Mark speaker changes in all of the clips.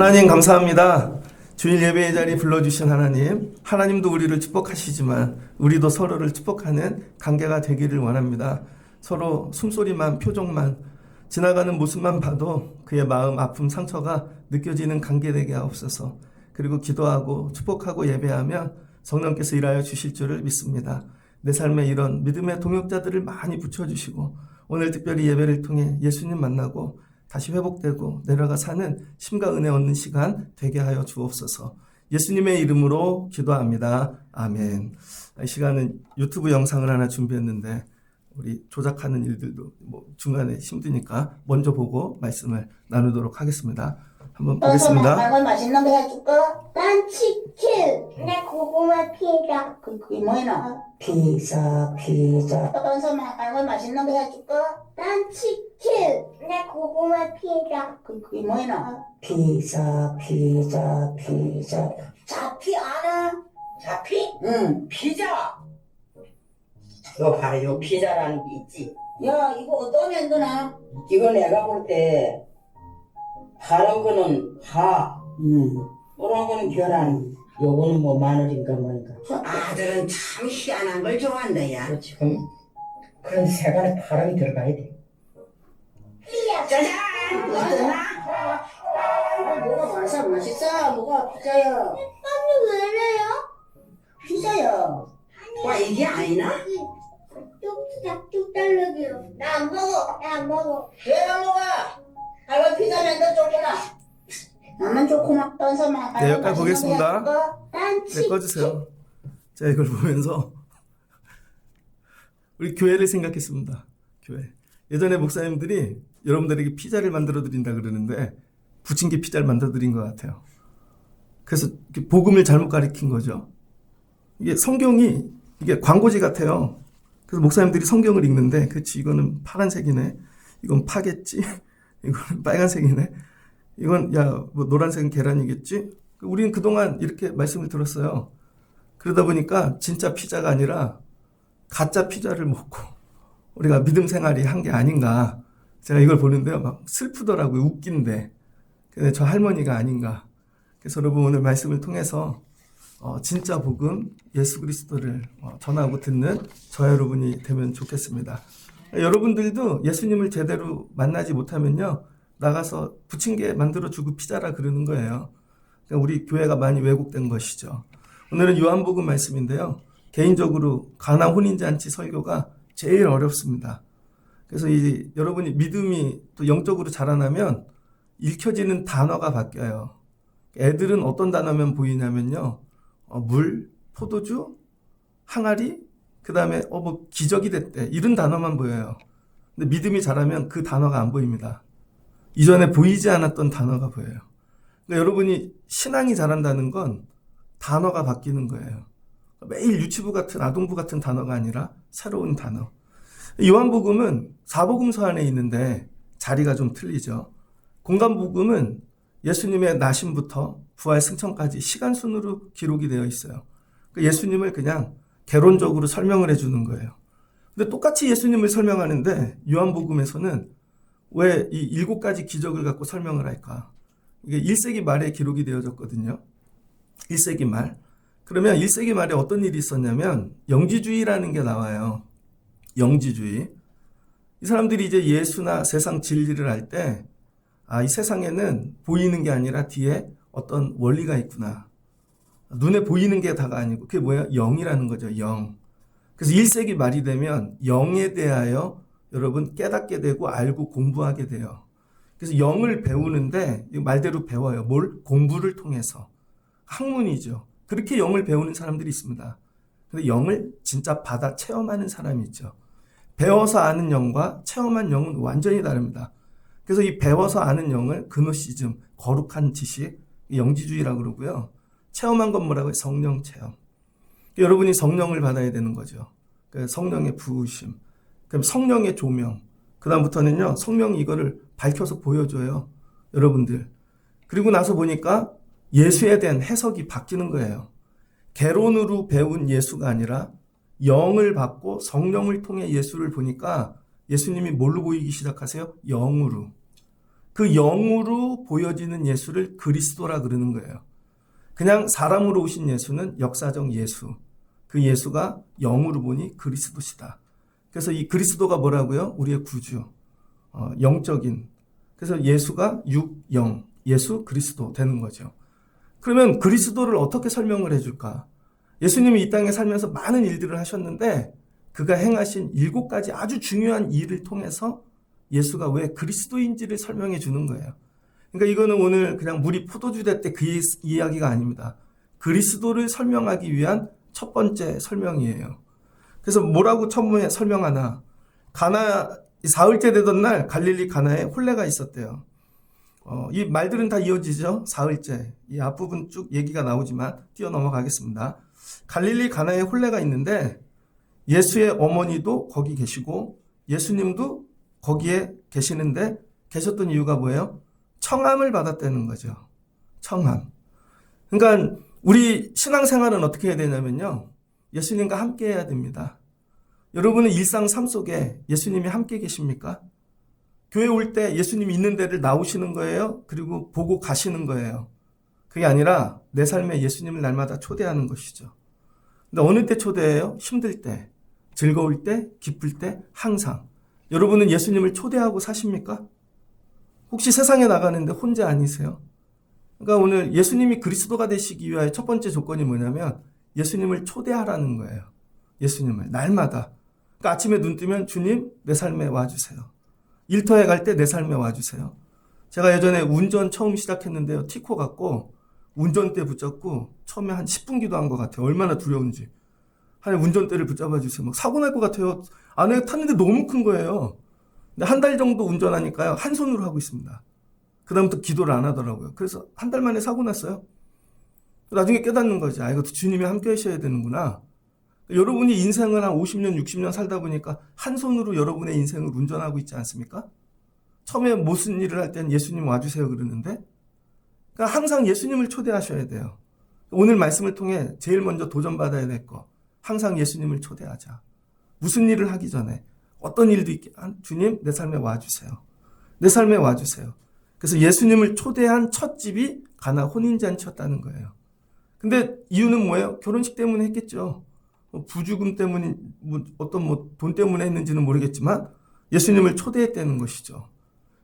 Speaker 1: 하나님 감사합니다. 주일 예배의 자리 불러주신 하나님, 하나님도 우리를 축복하시지만 우리도 서로를 축복하는 관계가 되기를 원합니다. 서로 숨소리만, 표정만, 지나가는 모습만 봐도 그의 마음, 아픔, 상처가 느껴지는 관계 되게 하옵소서. 그리고 기도하고 축복하고 예배하면 성령께서 일하여 주실 줄을 믿습니다. 내 삶에 이런 믿음의 동역자들을 많이 붙여주시고 오늘 특별히 예배를 통해 예수님 만나고 다시 회복되고 내려가 사는 힘과 은혜 얻는 시간 되게 하여 주옵소서. 예수님의 이름으로 기도합니다. 아멘. 이 시간은 유튜브 영상을 하나 준비했는데 우리 조작하는 일들도 중간에 힘드니까 먼저 보고 말씀을 나누도록 하겠습니다. 한번 보겠습니다.
Speaker 2: 말건 맛있는 거 해줄까? 난 치킨. 내 고구마 피자. 그게 뭐야? 피자. 어떤 말건 맛있는 거 해줄까? 난 치킨. 내 고구마 피자. 그게 뭐야? 피자. 자피 알아?
Speaker 3: 자피?
Speaker 2: 응.
Speaker 3: 피자. 요 봐라, 요 피자라는 게 있지.
Speaker 2: 야, 이거 어떤 맨드나?
Speaker 3: 이거 내가 볼 때 파란 거는 파, 노란 거는 계란, 요거는 뭐 마늘인가 뭐인가.
Speaker 4: 아들은 참 희한한 걸 좋아한다, 야.
Speaker 3: 그렇지. 그런 색깔의 파랑이 들어가야 돼.
Speaker 4: 짜잔!
Speaker 2: 뭐가 맛있어? 뭐가 피자야? 아니, 왜 이래요? 피자야.
Speaker 4: 와, 이게 아니나?
Speaker 2: 쭉 달라고요. 나 안 먹어. 왜 안 먹어? 알고 피자 맨날 쫓구나. 나만 좋구나. 떤서만.
Speaker 1: 네, 여기까지 보겠습니다. 네, 꺼주세요. 제가 이걸 보면서 우리 교회를 생각했습니다. 교회. 예전에 목사님들이 여러분들에게 피자를 만들어 드린다 그러는데 부침개 피자를 만들어 드린 것 같아요. 그래서 복음을 잘못 가르친 거죠. 이게 성경이 이게 광고지 같아요. 그래서 목사님들이 성경을 읽는데 그렇지 이거는 파란색이네. 이건 파겠지. 이거는 빨간색이네. 이건 뭐 노란색은 계란이겠지. 우리는 그동안 이렇게 말씀을 들었어요. 그러다 보니까 진짜 피자가 아니라 가짜 피자를 먹고 우리가 믿음 생활이 한 게 아닌가. 제가 이걸 보는데요. 막 슬프더라고요. 웃긴데. 근데 저 할머니가 아닌가. 그래서 여러분 오늘 말씀을 통해서 진짜 복음 예수 그리스도를 전하고 듣는 저 여러분이 되면 좋겠습니다. 여러분들도 예수님을 제대로 만나지 못하면요. 나가서 부침개 만들어주고 피자라 그러는 거예요. 그러니까 우리 교회가 많이 왜곡된 것이죠. 오늘은 요한복음 말씀인데요. 개인적으로 가나 혼인잔치 설교가 제일 어렵습니다. 그래서 여러분이 믿음이 또 영적으로 자라나면 읽혀지는 단어가 바뀌어요. 애들은 어떤 단어면 보이냐면요. 물, 포도주, 항아리, 그 다음에 뭐 기적이 됐대. 이런 단어만 보여요. 근데 믿음이 자라면 그 단어가 안 보입니다. 이전에 보이지 않았던 단어가 보여요. 그러니까 여러분이 신앙이 자란다는 건 단어가 바뀌는 거예요. 매일 유치부 같은 아동부 같은 단어가 아니라 새로운 단어. 요한복음은 사복음서 안에 있는데 자리가 좀 틀리죠. 공간복음은 예수님의 나심부터 부활 승천까지 시간 순으로 기록이 되어 있어요. 그러니까 예수님을 그냥 개론적으로 설명을 해주는 거예요. 근데 똑같이 예수님을 설명하는데 요한복음에서는 왜 이 7가지 기적을 갖고 설명을 할까? 이게 1세기 말에 기록이 되어졌거든요. 1세기 말. 그러면 1세기 말에 어떤 일이 있었냐면 영지주의라는 게 나와요. 영지주의. 이 사람들이 이제 예수나 세상 진리를 할 때 이 세상에는 보이는 게 아니라 뒤에 어떤 원리가 있구나. 눈에 보이는 게 다가 아니고 그게 뭐야? 영이라는 거죠. 영. 그래서 1세기 말이 되면 영에 대하여 여러분 깨닫게 되고 알고 공부하게 돼요. 그래서 영을 배우는데 말대로 배워요. 뭘? 공부를 통해서. 학문이죠. 그렇게 영을 배우는 사람들이 있습니다. 근데 영을 진짜 받아 체험하는 사람이 있죠. 배워서 아는 영과 체험한 영은 완전히 다릅니다. 그래서 이 배워서 아는 영을 그노시즘, 거룩한 지식, 영지주의라고 그러고요. 체험한 건 뭐라고 해요? 성령 체험. 여러분이 성령을 받아야 되는 거죠. 성령의 부으심, 그럼 성령의 조명. 그 다음부터는요, 성령이 이거를 밝혀서 보여줘요. 여러분들. 그리고 나서 보니까 예수에 대한 해석이 바뀌는 거예요. 개론으로 배운 예수가 아니라 영을 받고 성령을 통해 예수를 보니까 예수님이 뭘로 보이기 시작하세요? 영으로. 그 영으로 보여지는 예수를 그리스도라 그러는 거예요. 그냥 사람으로 오신 예수는 역사적 예수. 그 예수가 영으로 보니 그리스도시다. 그래서 이 그리스도가 뭐라고요? 우리의 구주. 영적인. 그래서 예수가 육영, 예수 그리스도 되는 거죠. 그러면 그리스도를 어떻게 설명을 해줄까? 예수님이 이 땅에 살면서 많은 일들을 하셨는데 그가 행하신 7가지 아주 중요한 일을 통해서 예수가 왜 그리스도인지를 설명해 주는 거예요. 그러니까 이거는 오늘 그냥 물이 포도주 될 때 그 이야기가 아닙니다. 그리스도를 설명하기 위한 첫 번째 설명이에요. 그래서 뭐라고 처음에 설명하나? 가나 사흘째 되던 날 갈릴리 가나에 혼례가 있었대요. 이 말들은 다 이어지죠. 사흘째. 이 앞부분 쭉 얘기가 나오지만 뛰어넘어가겠습니다. 갈릴리 가나에 혼례가 있는데 예수의 어머니도 거기 계시고 예수님도 거기에 계시는데 계셨던 이유가 뭐예요? 청함을 받았다는 거죠. 청함. 그러니까 우리 신앙생활은 어떻게 해야 되냐면요. 예수님과 함께 해야 됩니다. 여러분은 일상 삶 속에 예수님이 함께 계십니까? 교회 올 때 예수님이 있는 데를 나오시는 거예요? 그리고 보고 가시는 거예요? 그게 아니라 내 삶에 예수님을 날마다 초대하는 것이죠. 근데 어느 때 초대해요? 힘들 때, 즐거울 때, 기쁠 때, 항상. 여러분은 예수님을 초대하고 사십니까? 혹시 세상에 나가는데 혼자 아니세요? 그러니까 오늘 예수님이 그리스도가 되시기 위하여 첫 번째 조건이 뭐냐면 예수님을 초대하라는 거예요. 예수님을 날마다. 그러니까 아침에 눈 뜨면 주님 내 삶에 와주세요. 일터에 갈 때 내 삶에 와주세요. 제가 예전에 운전 처음 시작했는데요. 티코 갖고 운전대 붙잡고 처음에 한 10분 기도한 것 같아요. 얼마나 두려운지. 한 운전대를 붙잡아 주세요. 막 사고 날 것 같아요. 안에 탔는데 너무 큰 거예요. 근데 한 달 정도 운전하니까요. 한 손으로 하고 있습니다. 그 다음부터 기도를 안 하더라고요. 그래서 한 달 만에 사고 났어요. 나중에 깨닫는 거죠. 아, 이것도 주님이 함께 하셔야 되는구나. 여러분이 인생을 한 50년, 60년 살다 보니까 한 손으로 여러분의 인생을 운전하고 있지 않습니까? 처음에 무슨 일을 할 때는 예수님 와주세요 그러는데 그러니까 항상 예수님을 초대하셔야 돼요. 오늘 말씀을 통해 제일 먼저 도전받아야 될 거 항상 예수님을 초대하자. 무슨 일을 하기 전에 어떤 일도 있게 주님 내 삶에 와주세요. 내 삶에 와주세요. 그래서 예수님을 초대한 첫 집이 가나 혼인잔치였다는 거예요. 근데 이유는 뭐예요? 결혼식 때문에 했겠죠. 부주금 때문에 어떤 돈 때문에 했는지는 모르겠지만 예수님을 초대했다는 것이죠.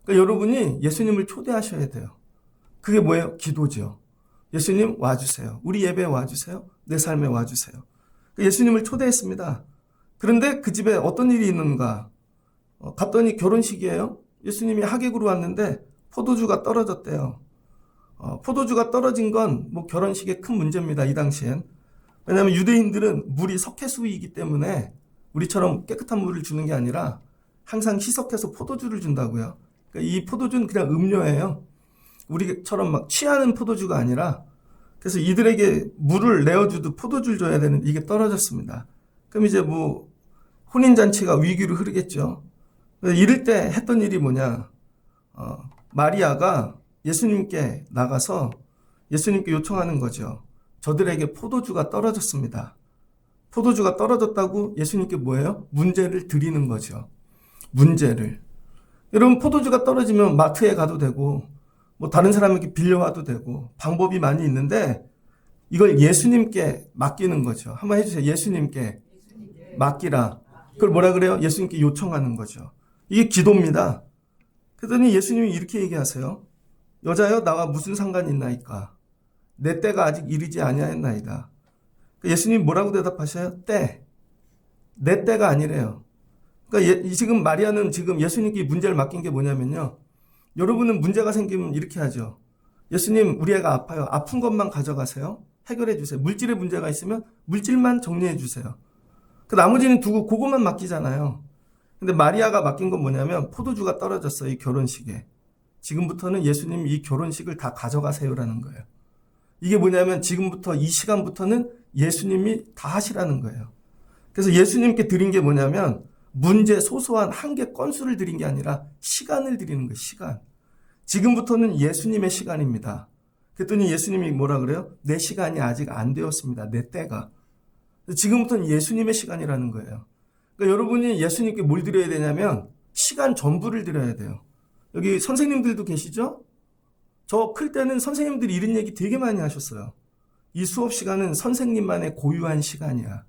Speaker 1: 그러니까 여러분이 예수님을 초대하셔야 돼요. 그게 뭐예요? 기도죠. 예수님 와주세요. 우리 예배에 와주세요. 내 삶에 와주세요. 예수님을 초대했습니다. 그런데 그 집에 어떤 일이 있는가? 갔더니 결혼식이에요. 예수님이 하객으로 왔는데 포도주가 떨어졌대요. 포도주가 떨어진 건 결혼식의 큰 문제입니다. 이 당시엔. 왜냐하면 유대인들은 물이 석회수이기 때문에 우리처럼 깨끗한 물을 주는 게 아니라 항상 희석해서 포도주를 준다고요. 그러니까 이 포도주는 그냥 음료예요. 우리처럼 막 취하는 포도주가 아니라 그래서 이들에게 물을 내어주도 포도주를 줘야 되는데 이게 떨어졌습니다. 그럼 이제 혼인잔치가 위기로 흐르겠죠. 이럴 때 했던 일이 뭐냐. 마리아가 예수님께 나가서 예수님께 요청하는 거죠. 저들에게 포도주가 떨어졌습니다. 포도주가 떨어졌다고 예수님께 뭐예요? 문제를 드리는 거죠. 문제를. 여러분 포도주가 떨어지면 마트에 가도 되고 다른 사람에게 빌려와도 되고 방법이 많이 있는데 이걸 예수님께 맡기는 거죠. 한번 해주세요. 예수님께 맡기라. 그걸 뭐라 그래요? 예수님께 요청하는 거죠. 이게 기도입니다. 그랬더니 예수님이 이렇게 얘기하세요. 여자여 나와 무슨 상관이 있나이까? 내 때가 아직 이르지 아니하였나이다. 예수님이 뭐라고 대답하셔요? 때. 내 때가 아니래요. 그러니까 지금 마리아는 지금 예수님께 문제를 맡긴 게 뭐냐면요. 여러분은 문제가 생기면 이렇게 하죠. 예수님 우리 애가 아파요. 아픈 것만 가져가세요. 해결해 주세요. 물질에 문제가 있으면 물질만 정리해 주세요. 그 나머지는 두고 그것만 맡기잖아요. 근데 마리아가 맡긴 건 뭐냐면 포도주가 떨어졌어요. 이 결혼식에. 지금부터는 예수님이 이 결혼식을 다 가져가세요라는 거예요. 이게 뭐냐면 지금부터 이 시간부터는 예수님이 다 하시라는 거예요. 그래서 예수님께 드린 게 뭐냐면 문제 소소한 한 개 건수를 드린 게 아니라 시간을 드리는 거예요. 시간. 지금부터는 예수님의 시간입니다. 그랬더니 예수님이 뭐라 그래요? 내 시간이 아직 안 되었습니다. 내 때가. 지금부터는 예수님의 시간이라는 거예요. 그러니까 여러분이 예수님께 뭘 드려야 되냐면 시간 전부를 드려야 돼요. 여기 선생님들도 계시죠? 저 클 때는 선생님들이 이런 얘기 되게 많이 하셨어요. 이 수업 시간은 선생님만의 고유한 시간이야.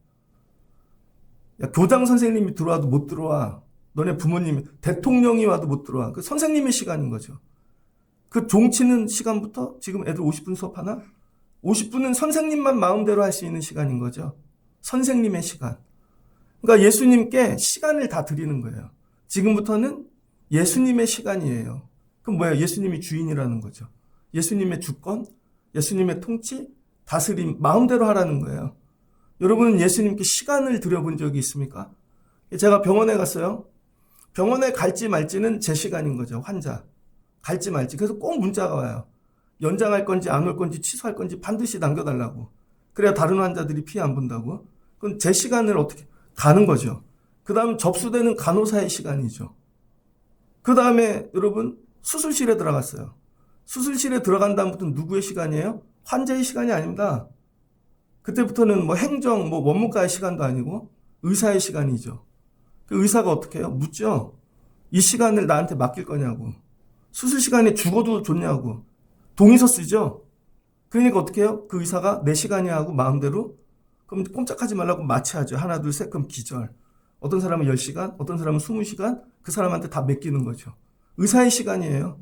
Speaker 1: 야, 교장 선생님이 들어와도 못 들어와. 너네 부모님이, 대통령이 와도 못 들어와. 그 선생님의 시간인 거죠. 그 종치는 시간부터 지금 애들 50분 수업하나? 50분은 선생님만 마음대로 할 수 있는 시간인 거죠. 선생님의 시간. 그러니까 예수님께 시간을 다 드리는 거예요. 지금부터는 예수님의 시간이에요. 그럼 뭐야? 예수님이 주인이라는 거죠. 예수님의 주권, 예수님의 통치, 다스림, 마음대로 하라는 거예요. 여러분은 예수님께 시간을 들여본 적이 있습니까? 제가 병원에 갔어요. 병원에 갈지 말지는 제 시간인 거죠. 환자. 갈지 말지. 그래서 꼭 문자가 와요. 연장할 건지 안 올 건지 취소할 건지 반드시 남겨달라고. 그래야 다른 환자들이 피해 안 본다고. 그건 제 시간을 어떻게 가는 거죠. 그 다음 접수되는 간호사의 시간이죠. 그 다음에 여러분 수술실에 들어갔어요. 수술실에 들어간 다음부터 누구의 시간이에요? 환자의 시간이 아닙니다. 그때부터는 뭐 행정, 뭐 원무과의 시간도 아니고 의사의 시간이죠. 그 의사가 어떻게 해요? 묻죠. 이 시간을 나한테 맡길 거냐고. 수술 시간에 죽어도 좋냐고. 동의서 쓰죠. 그러니까 어떻게 해요? 그 의사가 내 시간이야 하고 마음대로 그럼 꼼짝하지 말라고 마취하죠. 하나, 둘, 셋, 그럼 기절. 어떤 사람은 10시간, 어떤 사람은 20시간, 그 사람한테 다 맡기는 거죠. 의사의 시간이에요.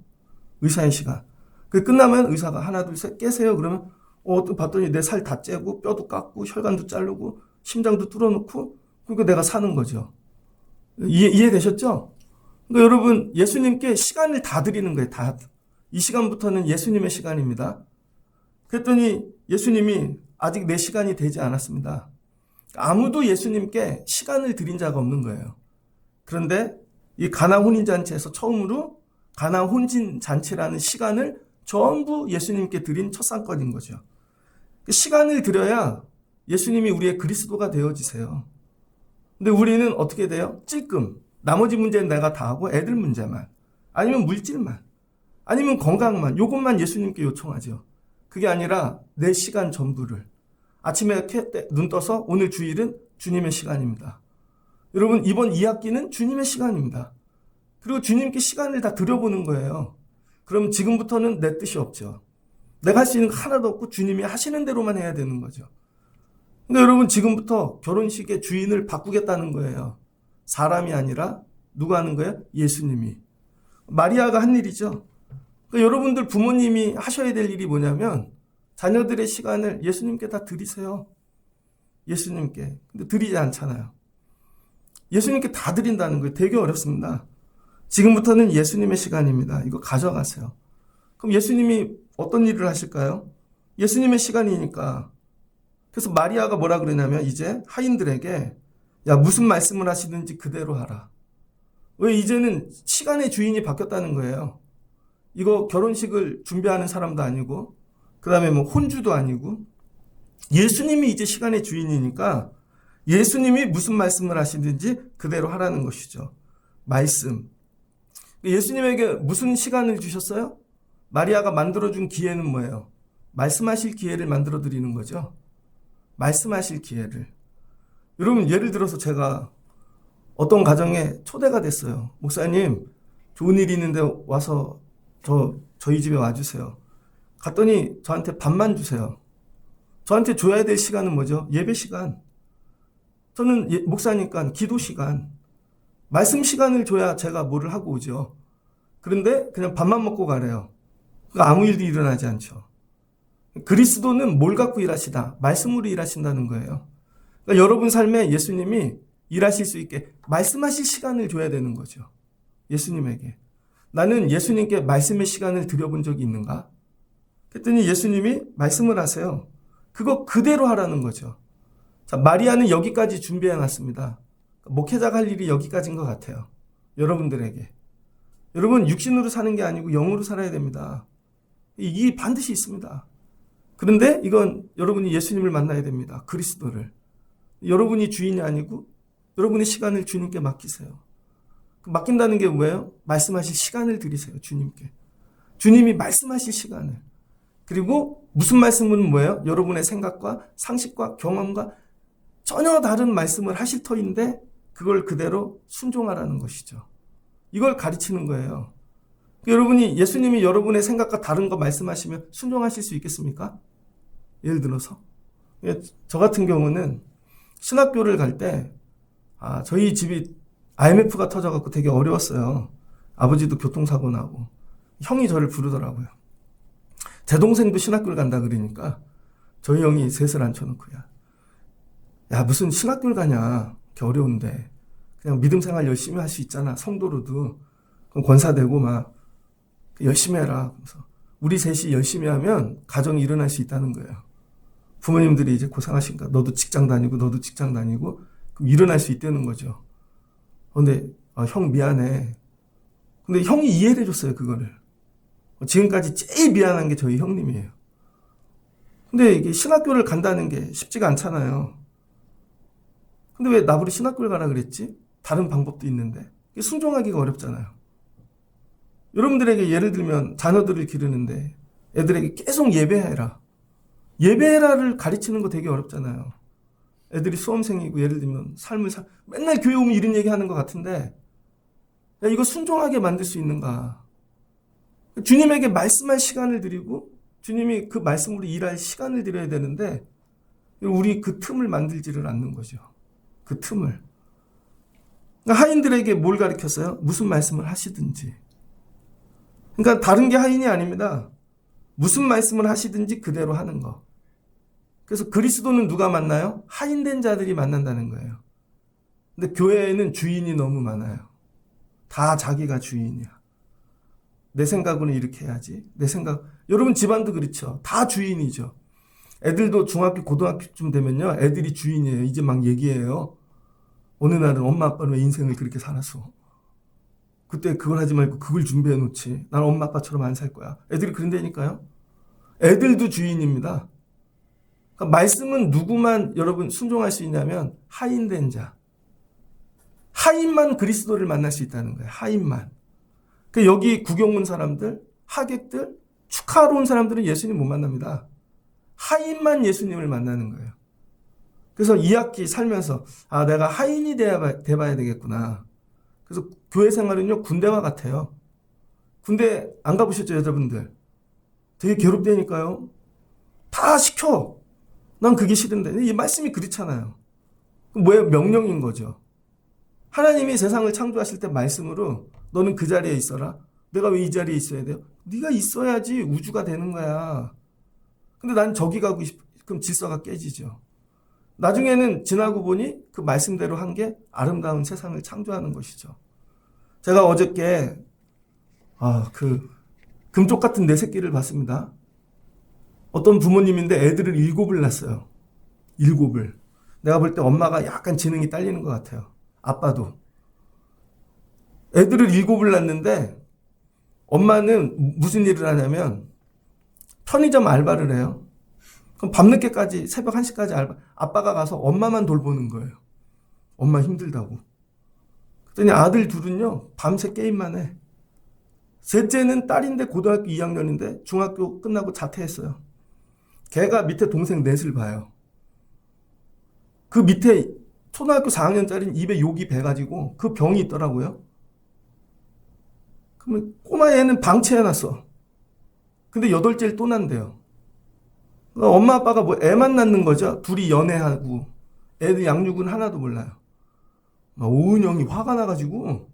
Speaker 1: 의사의 시간. 그 끝나면 의사가 하나, 둘, 셋 깨세요. 그러면 봤더니 내 살 다 째고 뼈도 깎고 혈관도 자르고 심장도 뚫어놓고 그러니까 내가 사는 거죠. 이해되셨죠? 그러니까 여러분 예수님께 시간을 다 드리는 거예요. 다. 이 시간부터는 예수님의 시간입니다. 그랬더니 예수님이 아직 내 시간이 되지 않았습니다. 아무도 예수님께 시간을 드린 자가 없는 거예요. 그런데 이 가나 혼인잔치에서 처음으로 가나 혼인잔치라는 시간을 전부 예수님께 드린 첫 상권인 거죠. 시간을 드려야 예수님이 우리의 그리스도가 되어지세요. 근데 우리는 어떻게 돼요? 찔끔. 나머지 문제는 내가 다 하고 애들 문제만. 아니면 물질만. 아니면 건강만. 요것만 예수님께 요청하죠. 그게 아니라 내 시간 전부를. 아침에 눈 떠서 오늘 주일은 주님의 시간입니다. 여러분 이번 2학기는 주님의 시간입니다. 그리고 주님께 시간을 다 드려보는 거예요. 그럼 지금부터는 내 뜻이 없죠. 내가 할 수 있는 거 하나도 없고 주님이 하시는 대로만 해야 되는 거죠. 근데 여러분 지금부터 결혼식의 주인을 바꾸겠다는 거예요. 사람이 아니라 누가 하는 거예요? 예수님이. 마리아가 한 일이죠. 그러니까 여러분들 부모님이 하셔야 될 일이 뭐냐면 자녀들의 시간을 예수님께 다 드리세요. 예수님께. 근데 드리지 않잖아요. 예수님께 다 드린다는 거예요. 되게 어렵습니다. 지금부터는 예수님의 시간입니다. 이거 가져가세요. 그럼 예수님이 어떤 일을 하실까요? 예수님의 시간이니까. 그래서 마리아가 뭐라 그러냐면 이제 하인들에게 야 무슨 말씀을 하시든지 그대로 하라. 왜 이제는 시간의 주인이 바뀌었다는 거예요. 이거 결혼식을 준비하는 사람도 아니고 그 다음에 뭐 혼주도 아니고 예수님이 이제 시간의 주인이니까 예수님이 무슨 말씀을 하시든지 그대로 하라는 것이죠. 말씀. 예수님에게 무슨 시간을 주셨어요? 마리아가 만들어준 기회는 뭐예요? 말씀하실 기회를 만들어 드리는 거죠. 말씀하실 기회를. 여러분 예를 들어서 제가 어떤 가정에 초대가 됐어요. 목사님 좋은 일이 있는데 와서 저희 집에 와주세요. 갔더니 저한테 밥만 주세요. 저한테 줘야 될 시간은 뭐죠? 예배 시간. 저는 목사니까 기도 시간. 말씀 시간을 줘야 제가 뭐를 하고 오죠. 그런데 그냥 밥만 먹고 가래요. 아무 일도 일어나지 않죠. 그리스도는 뭘 갖고 일하시다? 말씀으로 일하신다는 거예요. 그러니까 여러분 삶에 예수님이 일하실 수 있게 말씀하실 시간을 줘야 되는 거죠. 예수님에게. 나는 예수님께 말씀의 시간을 드려본 적이 있는가? 그랬더니 예수님이 말씀을 하세요. 그거 그대로 하라는 거죠. 자, 마리아는 여기까지 준비해 놨습니다. 목회자가 할 일이 여기까지인 것 같아요. 여러분들에게. 여러분 육신으로 사는 게 아니고 영으로 살아야 됩니다. 이 반드시 있습니다. 그런데 이건 여러분이 예수님을 만나야 됩니다. 그리스도를. 여러분이 주인이 아니고 여러분의 시간을 주님께 맡기세요. 맡긴다는 게 뭐예요? 말씀하실 시간을 드리세요. 주님께. 주님이 말씀하실 시간을. 그리고 무슨 말씀은 뭐예요? 여러분의 생각과 상식과 경험과 전혀 다른 말씀을 하실 터인데 그걸 그대로 순종하라는 것이죠. 이걸 가르치는 거예요. 여러분이 예수님이 여러분의 생각과 다른 거 말씀하시면 순종하실 수 있겠습니까? 예를 들어서 저 같은 경우는 신학교를 갈 때 저희 집이 IMF가 터져갖고 되게 어려웠어요. 아버지도 교통사고 나고 형이 저를 부르더라고요. 제 동생도 신학교를 간다 그러니까 저희 형이 셋을 앉혀놓고 야 무슨 신학교를 가냐, 이렇게 어려운데 그냥 믿음 생활 열심히 할 수 있잖아, 성도로도. 그럼 권사되고 막 열심히 해라. 그래서 우리 셋이 열심히 하면 가정이 일어날 수 있다는 거예요. 부모님들이 이제 고생하시니까 너도 직장 다니고 너도 직장 다니고 그럼 일어날 수 있다는 거죠. 근데 형 미안해. 근데 형이 이해를 해줬어요, 그거를. 지금까지 제일 미안한 게 저희 형님이에요. 근데 이게 신학교를 간다는 게 쉽지가 않잖아요. 근데 왜 나보고 신학교를 가라 그랬지? 다른 방법도 있는데. 순종하기가 어렵잖아요. 여러분들에게 예를 들면 자녀들을 기르는데 애들에게 계속 예배해라. 예배해라를 가르치는 거 되게 어렵잖아요. 애들이 수험생이고 예를 들면 맨날 교회 오면 이런 얘기 하는 것 같은데 야, 이거 순종하게 만들 수 있는가? 주님에게 말씀할 시간을 드리고 주님이 그 말씀으로 일할 시간을 드려야 되는데 우리 그 틈을 만들지를 않는 거죠. 그 틈을. 하인들에게 뭘 가르쳤어요? 무슨 말씀을 하시든지. 그러니까 다른 게 하인이 아닙니다. 무슨 말씀을 하시든지 그대로 하는 거. 그래서 그리스도는 누가 만나요? 하인된 자들이 만난다는 거예요. 근데 교회에는 주인이 너무 많아요. 다 자기가 주인이야. 내 생각으로는 이렇게 해야지. 여러분 집안도 그렇죠. 다 주인이죠. 애들도 중학교, 고등학교쯤 되면요. 애들이 주인이에요. 이제 막 얘기해요. 어느 날은 엄마 아빠는 왜 인생을 그렇게 살았어? 그때 그걸 하지 말고 그걸 준비해 놓지. 난 엄마 아빠처럼 안 살 거야. 애들이 그런다니까요. 애들도 주인입니다. 그러니까 말씀은 누구만 여러분 순종할 수 있냐면 하인된 자. 하인만 그리스도를 만날 수 있다는 거예요. 하인만. 그러니까 여기 구경 온 사람들, 하객들, 축하하러 온 사람들은 예수님 못 만납니다. 하인만 예수님을 만나는 거예요. 그래서 2학기 살면서 내가 하인이 돼봐야 되겠구나. 그래서 교회 생활은요 군대와 같아요. 군대 안 가보셨죠, 여자분들? 되게 괴롭다니까요. 다 시켜. 난 그게 싫은데. 이 말씀이 그렇잖아요. 뭐예요? 명령인 거죠. 하나님이 세상을 창조하실 때 말씀으로 너는 그 자리에 있어라. 내가 왜 이 자리에 있어야 돼요? 네가 있어야지 우주가 되는 거야. 근데 난 저기 가고 싶어. 그럼 질서가 깨지죠. 나중에는 지나고 보니 그 말씀대로 한 게 아름다운 세상을 창조하는 것이죠. 제가 어저께 그 금쪽 같은 내 새끼를 봤습니다. 어떤 부모님인데 애들을 7을 낳았어요. 7을. 내가 볼 때 엄마가 약간 지능이 딸리는 것 같아요. 아빠도. 애들을 7을 낳았는데 엄마는 무슨 일을 하냐면 편의점 알바를 해요. 그럼 밤늦게까지 새벽 1시까지 알바. 아빠가 가서 엄마만 돌보는 거예요. 엄마 힘들다고. 그랬더니 아들 둘은요 밤새 게임만 해. 셋째는 딸인데 고등학교 2학년인데 중학교 끝나고 자퇴했어요. 걔가 밑에 동생 넷을 봐요. 그 밑에 초등학교 4학년짜리는 입에 욕이 배가지고 그 병이 있더라고요. 그러면 꼬마 애는 방치해놨어. 근데 8째를 또 난대요. 엄마 아빠가 뭐 애만 낳는 거죠. 둘이 연애하고 애들 양육은 하나도 몰라요. 오은영이 화가 나가지고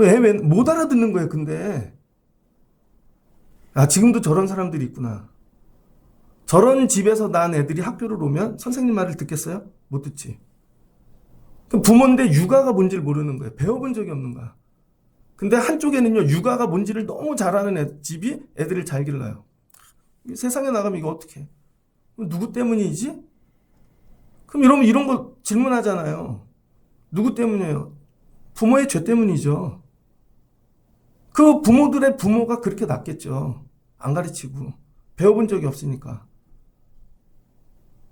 Speaker 1: 애 못 알아듣는 거예요. 근데 지금도 저런 사람들이 있구나. 저런 집에서 난 애들이 학교를 오면 선생님 말을 듣겠어요? 못 듣지. 부모인데 육아가 뭔지를 모르는 거예요. 배워본 적이 없는 거야. 근데 한쪽에는요 육아가 뭔지를 너무 잘하는 집이 애들을 잘 길러요. 세상에 나가면 이거 어떻게 해? 누구 때문이지? 그럼 이러면 이런 거 질문하잖아요. 누구 때문이에요? 부모의 죄 때문이죠. 그 부모들의 부모가 그렇게 낳겠죠. 안 가르치고 배워본 적이 없으니까.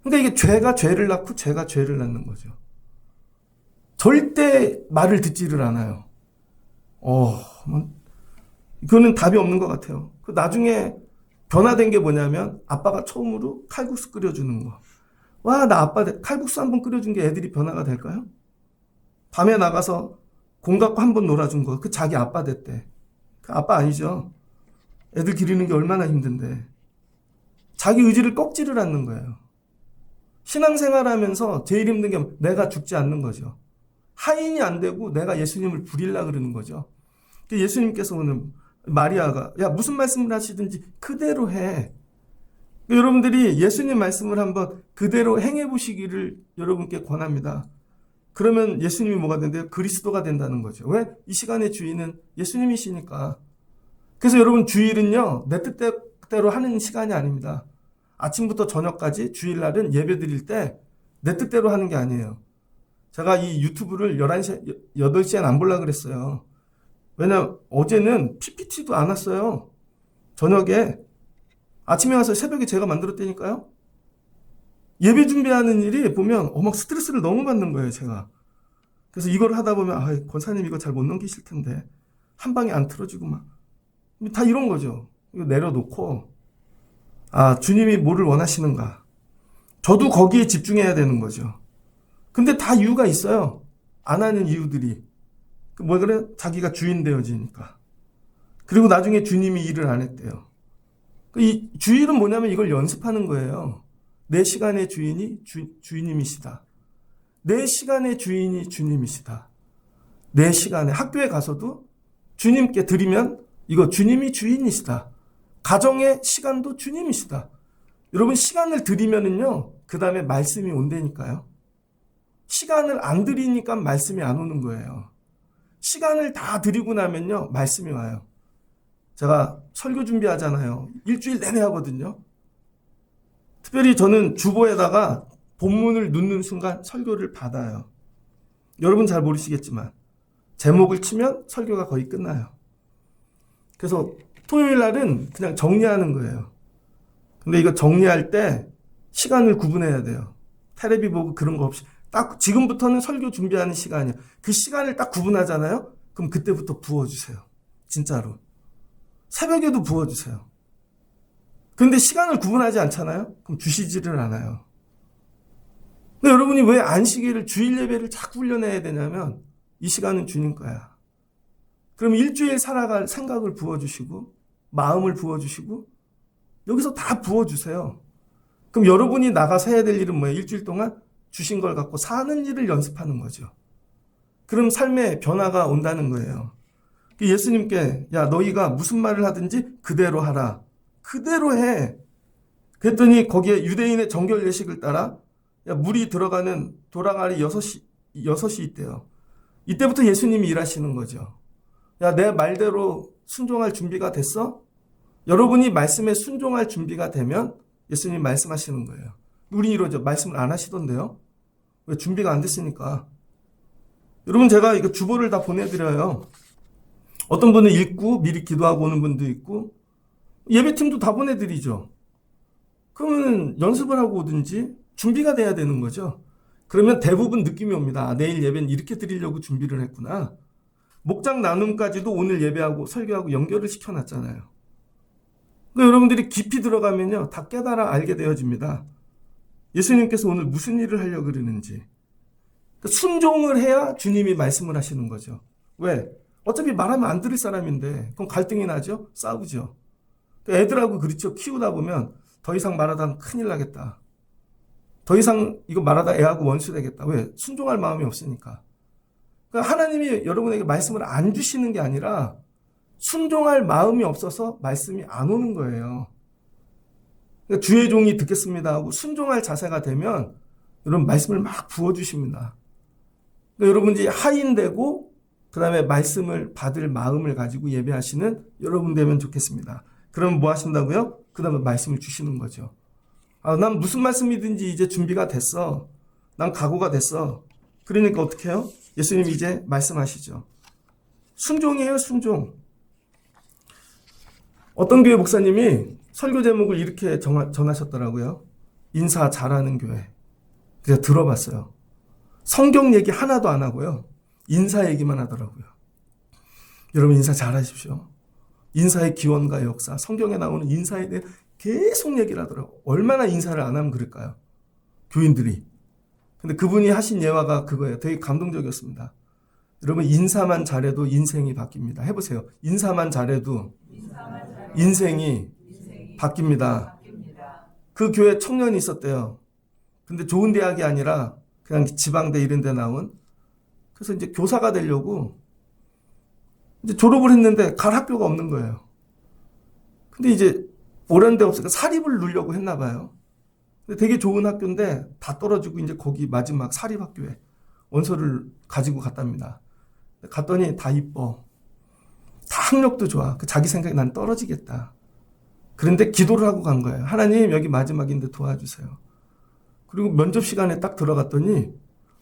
Speaker 1: 그러니까 이게 죄가 죄를 낳고 죄가 죄를 낳는 거죠. 절대 말을 듣지를 않아요. 그거는 답이 없는 것 같아요. 나중에 변화된 게 뭐냐면 아빠가 처음으로 칼국수 끓여주는 거. 와, 나 아빠 칼국수 한 번 끓여준 게 애들이 변화가 될까요? 밤에 나가서 공 갖고 한 번 놀아준 거. 그 자기 아빠 됐대. 아빠 아니죠. 애들 기르는 게 얼마나 힘든데. 자기 의지를 꺾지를 않는 거예요. 신앙생활하면서 제일 힘든 게 내가 죽지 않는 거죠. 하인이 안 되고 내가 예수님을 부리려고 그러는 거죠. 예수님께서 오늘 마리아가 야 무슨 말씀을 하시든지 그대로 해. 여러분들이 예수님 말씀을 한번 그대로 행해 보시기를 여러분께 권합니다. 그러면 예수님이 뭐가 된대요? 그리스도가 된다는 거죠. 왜? 이 시간의 주인은 예수님이시니까. 그래서 여러분 주일은요 내 뜻대로 하는 시간이 아닙니다. 아침부터 저녁까지 주일날은 예배 드릴 때 내 뜻대로 하는 게 아니에요. 제가 이 유튜브를 11시, 8시엔 안 보려고 그랬어요. 왜냐면 어제는 PPT도 안 왔어요. 저녁에 아침에 와서 새벽에 제가 만들었다니까요. 예배 준비하는 일이 보면 막 스트레스를 너무 받는 거예요, 제가. 그래서 이걸 하다 보면 권사님 이거 잘 못 넘기실 텐데 한 방에 안 틀어지고 막 다 이런 거죠. 이거 내려놓고 주님이 뭐를 원하시는가. 저도 거기에 집중해야 되는 거죠. 근데 다 이유가 있어요. 안 하는 이유들이. 뭐 그래? 자기가 주인 되어지니까. 그리고 나중에 주님이 일을 안 했대요. 이 주일은 뭐냐면 이걸 연습하는 거예요. 내 시간의 주인이 주님이시다. 내 시간의 주인이 주님이시다. 내 시간에 학교에 가서도 주님께 드리면 이거 주님이 주인이시다. 가정의 시간도 주님이시다. 여러분 시간을 드리면은요 그 다음에 말씀이 온다니까요. 시간을 안 드리니까 말씀이 안 오는 거예요. 시간을 다 드리고 나면요 말씀이 와요. 제가 설교 준비하잖아요. 일주일 내내 하거든요. 특별히 저는 주보에다가 본문을 넣는 순간 설교를 받아요. 여러분 잘 모르시겠지만 제목을 치면 설교가 거의 끝나요. 그래서 토요일 날은 그냥 정리하는 거예요. 근데 이거 정리할 때 시간을 구분해야 돼요. 텔레비 보고 그런 거 없이 딱 지금부터는 설교 준비하는 시간이야. 그 시간을 딱 구분하잖아요. 그럼 그때부터 부어주세요. 진짜로. 새벽에도 부어주세요. 근데 시간을 구분하지 않잖아요. 그럼 주시지를 않아요. 근데 여러분이 왜 안식일을 주일 예배를 자꾸 훈련해야 되냐면 이 시간은 주님 거야. 그럼 일주일 살아갈 생각을 부어주시고 마음을 부어주시고 여기서 다 부어주세요. 그럼 여러분이 나가서 해야 될 일은 뭐예요? 일주일 동안 주신 걸 갖고 사는 일을 연습하는 거죠. 그럼 삶의 변화가 온다는 거예요. 예수님께 야 너희가 무슨 말을 하든지 그대로 하라. 그대로 해. 그랬더니 거기에 유대인의 정결 예식을 따라 물이 들어가는 도랑알이 6이 있대요. 이때부터 예수님이 일하시는 거죠. 야 내 말대로 순종할 준비가 됐어? 여러분이 말씀에 순종할 준비가 되면 예수님이 말씀하시는 거예요. 우리 이러죠. 말씀을 안 하시던데요. 왜? 준비가 안 됐으니까. 여러분 제가 이거 주보를 다 보내드려요. 어떤 분은 읽고 미리 기도하고 오는 분도 있고 예배팀도 다 보내드리죠. 그러면 연습을 하고 오든지 준비가 돼야 되는 거죠. 그러면 대부분 느낌이 옵니다. 내일 예배는 이렇게 드리려고 준비를 했구나. 목장 나눔까지도 오늘 예배하고 설교하고 연결을 시켜놨잖아요. 그러니까 여러분들이 깊이 들어가면요 다 깨달아 알게 되어집니다. 예수님께서 오늘 무슨 일을 하려고 그러는지. 그러니까 순종을 해야 주님이 말씀을 하시는 거죠. 왜? 어차피 말하면 안 들을 사람인데 그럼 갈등이 나죠? 싸우죠. 애들하고 그렇죠. 키우다 보면 더 이상 말하다 큰일 나겠다. 더 이상 이거 말하다 애하고 원수 되겠다. 왜? 순종할 마음이 없으니까. 그러니까 하나님이 여러분에게 말씀을 안 주시는 게 아니라 순종할 마음이 없어서 말씀이 안 오는 거예요. 그러니까 주의 종이 듣겠습니다 하고 순종할 자세가 되면 여러분 말씀을 막 부어주십니다. 그러니까 여러분이 하인되고 그 다음에 말씀을 받을 마음을 가지고 예배하시는 여러분 되면 좋겠습니다. 그러면 뭐 하신다고요? 그 다음에 말씀을 주시는 거죠. 난 무슨 말씀이든지 이제 준비가 됐어. 난 각오가 됐어. 그러니까 어떻게 해요? 예수님이 이제 말씀하시죠. 순종이에요, 순종. 어떤 교회 목사님이 설교 제목을 이렇게 전하셨더라고요. 인사 잘하는 교회. 그래서 들어봤어요. 성경 얘기 하나도 안 하고요. 인사 얘기만 하더라고요. 여러분 인사 잘하십시오. 인사의 기원과 역사, 성경에 나오는 인사에 대해 계속 얘기를 하더라고요. 얼마나 인사를 안 하면 그럴까요? 교인들이. 근데 그분이 하신 예화가 그거예요. 되게 감동적이었습니다. 여러분 인사만 잘해도 인생이 바뀝니다. 해보세요. 인사만 잘해도 인생이 바뀝니다. 그 교회 청년이 있었대요. 근데 좋은 대학이 아니라 그냥 지방대 이런 데 나온. 그래서 이제 교사가 되려고 이제 졸업을 했는데 갈 학교가 없는 거예요. 근데 이제 오랜 데 없으니까 사립을 누려고 했나 봐요. 근데 되게 좋은 학교인데 다 떨어지고 이제 거기 마지막 사립학교에 원서를 가지고 갔답니다. 갔더니 다 이뻐. 다 학력도 좋아. 자기 생각에 난 떨어지겠다. 그런데 기도를 하고 간 거예요. 하나님 여기 마지막인데 도와주세요. 그리고 면접 시간에 딱 들어갔더니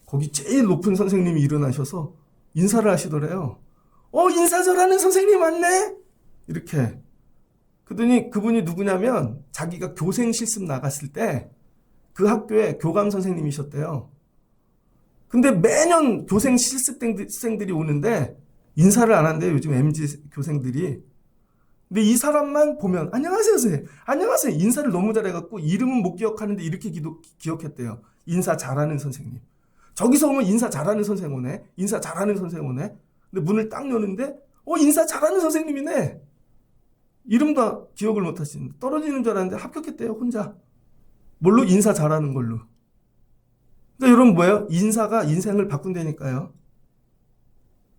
Speaker 1: 거기 제일 높은 선생님이 일어나셔서 인사를 하시더래요. 인사 잘하는 선생님 왔네? 이렇게. 그러더니 그분이 누구냐면 자기가 교생 실습 나갔을 때 그 학교에 교감 선생님이셨대요. 근데 매년 교생 실습생들이 오는데 인사를 안 한대요. 요즘 MZ 교생들이. 근데 이 사람만 보면 안녕하세요 선생님. 안녕하세요. 인사를 너무 잘해갖고 이름은 못 기억하는데 이렇게 기억했대요. 인사 잘하는 선생님. 저기서 오면 인사 잘하는 선생님 오네. 인사 잘하는 선생님 오네. 근데 문을 딱 여는데 인사 잘하는 선생님이네. 이름도 기억을 못 하시는데 떨어지는 줄 알았는데 합격했대요. 혼자. 뭘로? 인사 잘하는 걸로. 그러니까 여러분 뭐예요? 인사가 인생을 바꾼다니까요.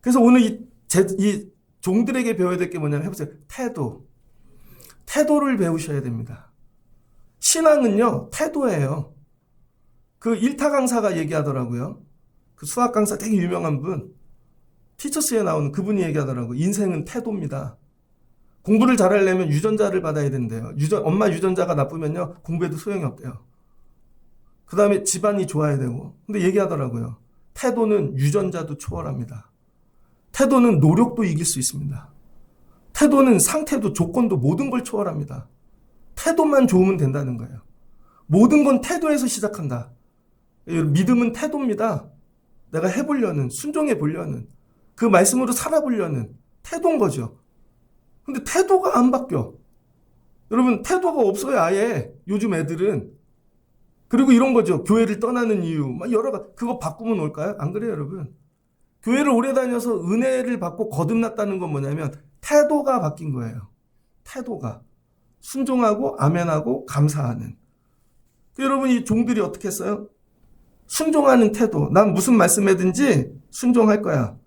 Speaker 1: 그래서 오늘 이 종들에게 배워야 될 게 뭐냐면 해보세요. 태도. 태도를 배우셔야 됩니다. 신앙은요. 태도예요. 그 일타 강사가 얘기하더라고요. 그 수학 강사 되게 유명한 분. 티처스에 나오는 그분이 얘기하더라고요. 인생은 태도입니다. 공부를 잘하려면 유전자를 받아야 된대요. 엄마 유전자가 나쁘면요. 공부해도 소용이 없대요. 그 다음에 집안이 좋아야 되고. 근데 얘기하더라고요. 태도는 유전자도 초월합니다. 태도는 노력도 이길 수 있습니다. 태도는 상태도 조건도 모든 걸 초월합니다. 태도만 좋으면 된다는 거예요. 모든 건 태도에서 시작한다. 믿음은 태도입니다. 내가 해보려는, 순종해 보려는, 그 말씀으로 살아보려는 태도인 거죠. 근데 태도가 안 바뀌어. 여러분 태도가 없어요 아예. 요즘 애들은. 그리고 이런 거죠. 교회를 떠나는 이유. 막 여러 가지. 그거 바꾸면 올까요? 안 그래요 여러분. 교회를 오래 다녀서 은혜를 받고 거듭났다는 건 뭐냐면 태도가 바뀐 거예요. 태도가. 순종하고 아멘하고 감사하는. 여러분 이 종들이 어떻게 했어요? 순종하는 태도. 난 무슨 말씀이든지 순종할 거야.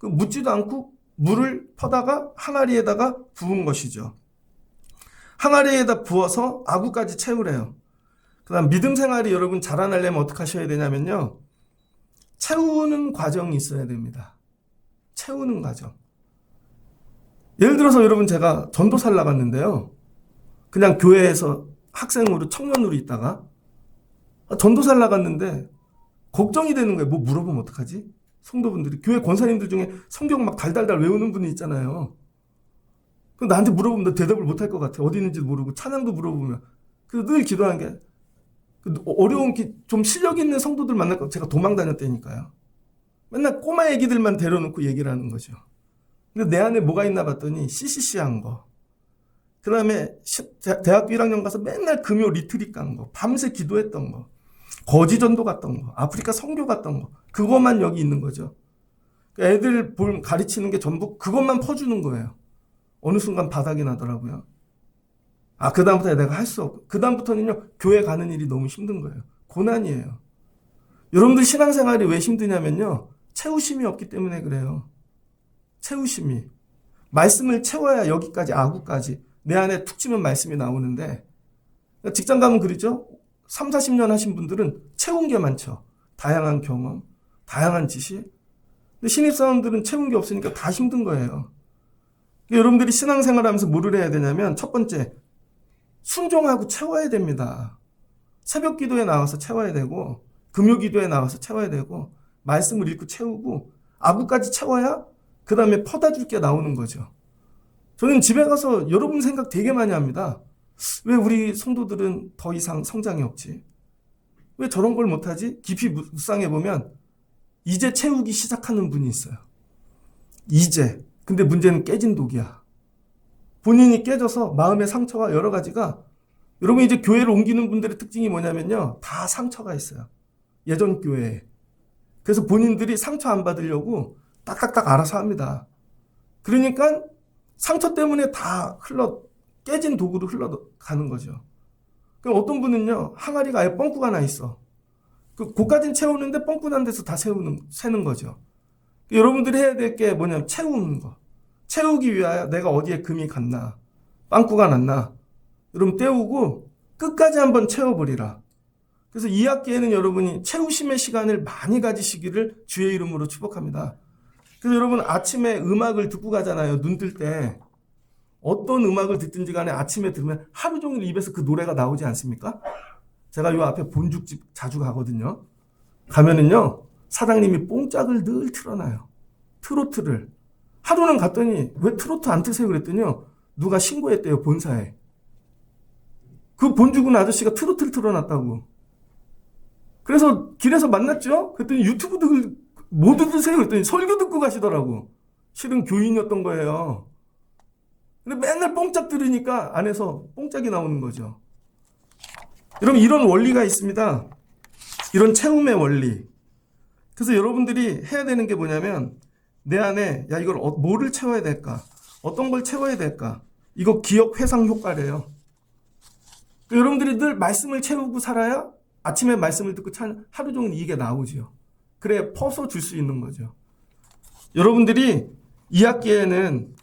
Speaker 1: 묻지도 않고 물을 퍼다가 항아리에다가 부은 것이죠. 항아리에다 부어서 아구까지 채우래요. 그 다음 믿음 생활이 여러분 자라나려면 어떻게 하셔야 되냐면요. 채우는 과정이 있어야 됩니다. 채우는 과정. 예를 들어서 여러분 제가 전도사를 나갔는데요. 그냥 교회에서 학생으로 청년으로 있다가 전도사를 나갔는데 걱정이 되는 거예요. 뭐 물어보면 어떡하지? 성도분들이 교회 권사님들 중에 성경 막 달달달 외우는 분이 있잖아요. 나한테 물어보면 나 대답을 못할 것 같아. 어디 있는지도 모르고 찬양도 물어보면. 그래서 늘 기도한 게 어려운 좀 실력 있는 성도들 만날 거 제가 도망 다녔다니까요. 맨날 꼬마 애기들만 데려놓고 얘기를 하는 거죠. 근데 내 안에 뭐가 있나 봤더니 CCC한 거. 그 다음에 대학교 1학년 가서 맨날 금요 리트릿 간 거. 밤새 기도했던 거. 거지전도 갔던 거. 아프리카 선교 갔던 거. 그것만 여기 있는 거죠. 애들 가르치는 게 전부 그것만 퍼주는 거예요. 어느 순간 바닥이 나더라고요. 그다음부터 내가 할 수 없고. 그다음부터는요, 교회 가는 일이 너무 힘든 거예요. 고난이에요. 여러분들 신앙생활이 왜 힘드냐면요, 채우심이 없기 때문에 그래요. 채우심이. 말씀을 채워야 여기까지, 아구까지. 내 안에 툭 치면 말씀이 나오는데, 직장 가면 그러죠? 3, 40년 하신 분들은 채운 게 많죠. 다양한 경험, 다양한 지식. 근데 신입사원들은 채운 게 없으니까 다 힘든 거예요. 여러분들이 신앙생활 하면서 뭐를 해야 되냐면, 첫 번째, 순종하고 채워야 됩니다. 새벽 기도에 나와서 채워야 되고, 금요 기도에 나와서 채워야 되고, 말씀을 읽고 채우고, 아구까지 채워야 그 다음에 퍼다 줄 게 나오는 거죠. 저는 집에 가서 여러분 생각 되게 많이 합니다. 왜 우리 성도들은 더 이상 성장이 없지? 왜 저런 걸 못하지? 깊이 묵상해 보면 이제 채우기 시작하는 분이 있어요. 이제. 근데 문제는 깨진 독이야. 본인이 깨져서 마음의 상처와 여러 가지가, 여러분 이제 교회를 옮기는 분들의 특징이 뭐냐면요, 다 상처가 있어요. 예전 교회에. 그래서 본인들이 상처 안 받으려고 딱딱딱 알아서 합니다. 그러니까 상처 때문에 다 깨진 도구로 흘러가는 거죠. 그럼 어떤 분은요, 항아리가 아예 뻥꾸가 나 있어. 고까지는 채우는데 뻥꾸 난 데서 다 세는 거죠. 여러분들이 해야 될 게 뭐냐면 채우는 거. 채우기 위하여 내가 어디에 금이 갔나, 빵꾸가 났나, 여러분 떼우고 끝까지 한번 채워버리라. 그래서 2학기에는 여러분이 채우심의 시간을 많이 가지시기를 주의 이름으로 축복합니다. 그래서 여러분 아침에 음악을 듣고 가잖아요. 눈 뜰 때. 어떤 음악을 듣든지 간에 아침에 들으면 하루 종일 입에서 그 노래가 나오지 않습니까? 제가 요 앞에 본죽집 자주 가거든요. 가면은요, 사장님이 뽕짝을 늘 틀어놔요. 트로트를. 하루는 갔더니 왜 트로트 안 트세요? 그랬더니요, 누가 신고했대요, 본사에. 그 본죽은 아저씨가 트로트를 틀어놨다고. 그래서 길에서 만났죠? 그랬더니 유튜브 모두 드세요? 그랬더니 설교 듣고 가시더라고. 실은 교인이었던 거예요. 근데 맨날 뽕짝 들으니까 안에서 뽕짝이 나오는 거죠. 여러분, 이런 원리가 있습니다. 이런 채움의 원리. 그래서 여러분들이 해야 되는 게 뭐냐면, 내 안에, 야, 이걸 뭐를 채워야 될까? 어떤 걸 채워야 될까? 이거 기억 회상 효과래요. 여러분들이 늘 말씀을 채우고 살아야 아침에 말씀을 듣고 하루 종일 이게 나오죠. 그래, 퍼서 줄 수 있는 거죠. 여러분들이 2학기에는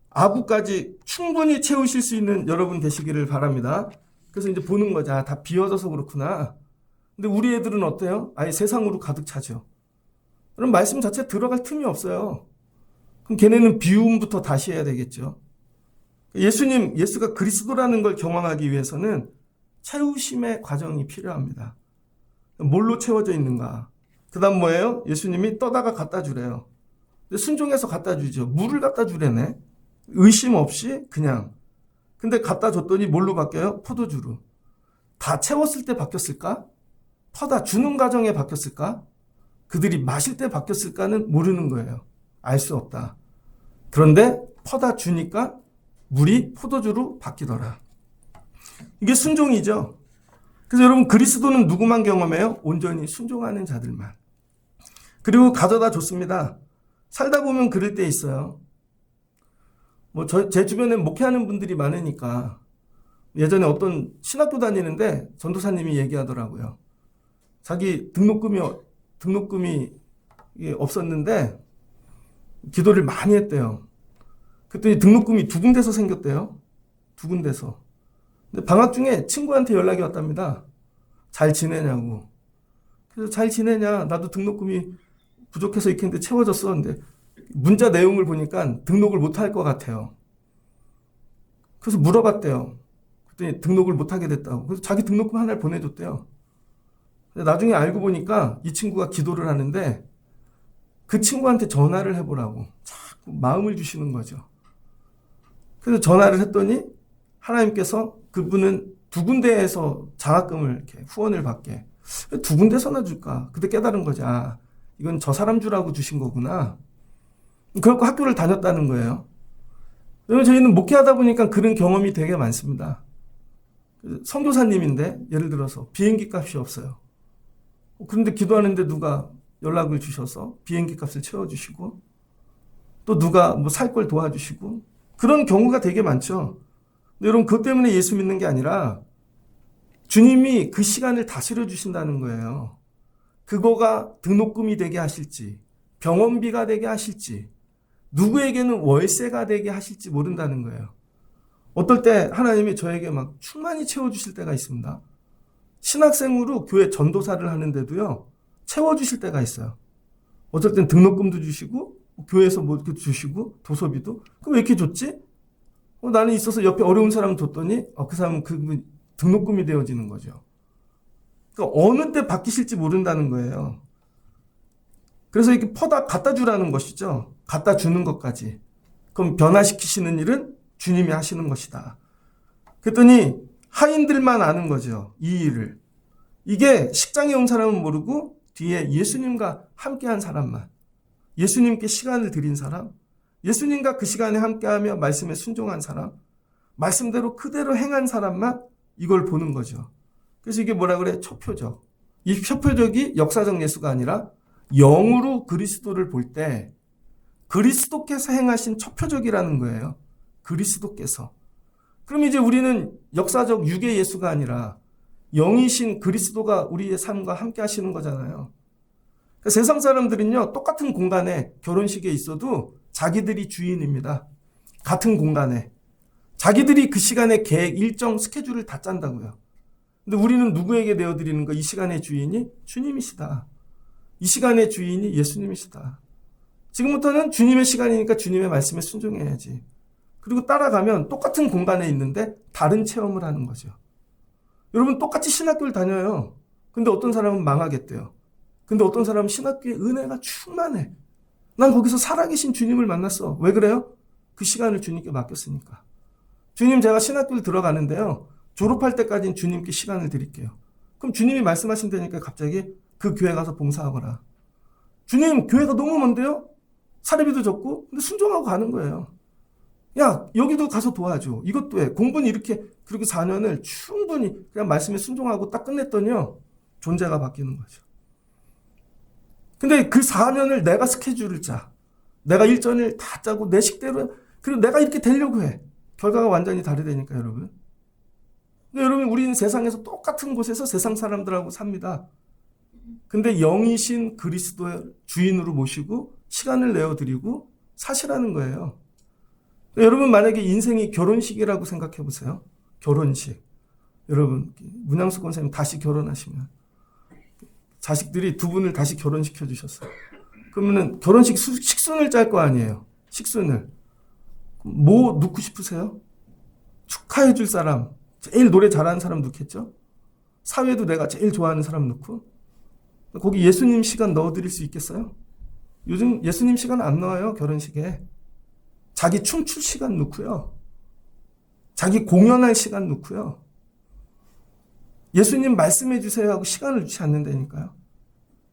Speaker 1: 아부까지 충분히 채우실 수 있는 여러분 되시기를 바랍니다. 그래서 이제 보는 거죠. 아, 다 비워져서 그렇구나. 근데 우리 애들은 어때요? 아예 세상으로 가득 차죠. 그럼 말씀 자체 들어갈 틈이 없어요. 그럼 걔네는 비움부터 다시 해야 되겠죠. 예수가 그리스도라는 걸 경험하기 위해서는 채우심의 과정이 필요합니다. 뭘로 채워져 있는가? 그 다음 뭐예요? 예수님이 떠다가 갖다 주래요. 순종해서 갖다 주죠. 물을 갖다 주래네. 의심 없이 그냥. 근데 갖다 줬더니 뭘로 바뀌어요? 포도주로. 다 채웠을 때 바뀌었을까? 퍼다 주는 과정에 바뀌었을까? 그들이 마실 때 바뀌었을까는 모르는 거예요. 알 수 없다. 그런데 퍼다 주니까 물이 포도주로 바뀌더라. 이게 순종이죠. 그래서 여러분, 그리스도는 누구만 경험해요? 온전히 순종하는 자들만. 그리고 가져다 줬습니다. 살다 보면 그럴 때 있어요. 제 주변에 목회하는 분들이 많으니까 예전에 어떤 신학교 다니는데 전도사님이 얘기하더라고요. 자기 등록금이 없었는데 기도를 많이 했대요. 그랬더니 등록금이 2군데서 생겼대요. 2군데서. 근데 방학 중에 친구한테 연락이 왔답니다. 잘 지내냐고. 그래서 잘 지내냐? 나도 등록금이 부족해서 이렇게 했는데 채워졌어. 근데 문자 내용을 보니까 등록을 못할 것 같아요. 그래서 물어봤대요. 그랬더니 등록을 못하게 됐다고. 그래서 자기 등록금 하나를 보내줬대요. 근데 나중에 알고 보니까 이 친구가 기도를 하는데 그 친구한테 전화를 해보라고 자꾸 마음을 주시는 거죠. 그래서 전화를 했더니 하나님께서 그분은 2군데에서 장학금을 이렇게 후원을 받게. 2군데서나 줄까? 그때 깨달은 거죠. 아, 이건 저 사람 주라고 주신 거구나. 그렇고 학교를 다녔다는 거예요. 왜냐면 저희는 목회하다 보니까 그런 경험이 되게 많습니다. 선교사님인데 예를 들어서 비행기 값이 없어요. 그런데 기도하는데 누가 연락을 주셔서 비행기 값을 채워주시고 또 누가 뭐 살 걸 도와주시고 그런 경우가 되게 많죠. 근데 여러분, 그것 때문에 예수 믿는 게 아니라 주님이 그 시간을 다스려 주신다는 거예요. 그거가 등록금이 되게 하실지 병원비가 되게 하실지 누구에게는 월세가 되게 하실지 모른다는 거예요. 어떨 때 하나님이 저에게 막 충만히 채워주실 때가 있습니다. 신학생으로 교회 전도사를 하는데도요, 채워주실 때가 있어요. 어쩔 땐 등록금도 주시고 교회에서 뭐 주시고 도서비도. 그럼 왜 이렇게 줬지? 나는 있어서 옆에 어려운 사람 줬더니 그 사람은 그 등록금이 되어지는 거죠. 그러니까 어느 때 바뀌실지 모른다는 거예요. 그래서 이렇게 퍼다 갖다 주라는 것이죠. 갖다 주는 것까지. 그럼 변화시키시는 일은 주님이 하시는 것이다. 그랬더니 하인들만 아는 거죠. 이 일을. 이게 식장에 온 사람은 모르고 뒤에 예수님과 함께한 사람만, 예수님께 시간을 드린 사람, 예수님과 그 시간에 함께하며 말씀에 순종한 사람, 말씀대로 그대로 행한 사람만 이걸 보는 거죠. 그래서 이게 뭐라 그래? 초표적. 이 초표적이 역사적 예수가 아니라 영으로 그리스도를 볼 때 그리스도께서 행하신 첫 표적이라는 거예요. 그리스도께서. 그럼 이제 우리는 역사적 육의 예수가 아니라 영이신 그리스도가 우리의 삶과 함께 하시는 거잖아요. 그러니까 세상 사람들은요, 똑같은 공간에 결혼식에 있어도 자기들이 주인입니다. 같은 공간에. 자기들이 그 시간에 계획, 일정, 스케줄을 다 짠다고요. 근데 우리는 누구에게 내어드리는 거? 이 시간의 주인이 주님이시다. 이 시간의 주인이 예수님이시다. 지금부터는 주님의 시간이니까 주님의 말씀에 순종해야지. 그리고 따라가면 똑같은 공간에 있는데 다른 체험을 하는 거죠. 여러분 똑같이 신학교를 다녀요. 근데 어떤 사람은 망하겠대요. 근데 어떤 사람은 신학교에 은혜가 충만해. 난 거기서 살아계신 주님을 만났어. 왜 그래요? 그 시간을 주님께 맡겼으니까. 주님, 제가 신학교를 들어가는데요, 졸업할 때까지는 주님께 시간을 드릴게요. 그럼 주님이 말씀하신다니까 갑자기 그 교회 가서 봉사하거라. 주님, 교회가 너무 먼데요? 사례비도 적고, 근데 순종하고 가는 거예요. 야, 여기도 가서 도와줘. 이것도 해. 공부는 이렇게, 그리고 4년을 충분히 그냥 말씀에 순종하고 딱 끝냈더니요, 존재가 바뀌는 거죠. 근데 그 4년을 내가 스케줄을 짜. 내가 일정을 다 짜고 내 식대로, 그리고 내가 이렇게 되려고 해. 결과가 완전히 다르다니까, 여러분. 근데 여러분, 우리는 세상에서 똑같은 곳에서 세상 사람들하고 삽니다. 근데 영이신 그리스도의 주인으로 모시고 시간을 내어드리고 사시라는 거예요. 여러분, 만약에 인생이 결혼식이라고 생각해 보세요. 결혼식. 여러분, 문양숙 권사님 다시 결혼하시면 자식들이 두 분을 다시 결혼시켜 주셨어요. 그러면은 결혼식 식순을 짤 거 아니에요. 식순을. 뭐 넣고 싶으세요? 축하해 줄 사람, 제일 노래 잘하는 사람 넣겠죠? 사회도 내가 제일 좋아하는 사람 넣고. 거기 예수님 시간 넣어드릴 수 있겠어요? 요즘 예수님 시간 안 넣어요, 결혼식에. 자기 춤출 시간 넣고요. 자기 공연할 시간 넣고요. 예수님 말씀해 주세요 하고 시간을 주지 않는다니까요.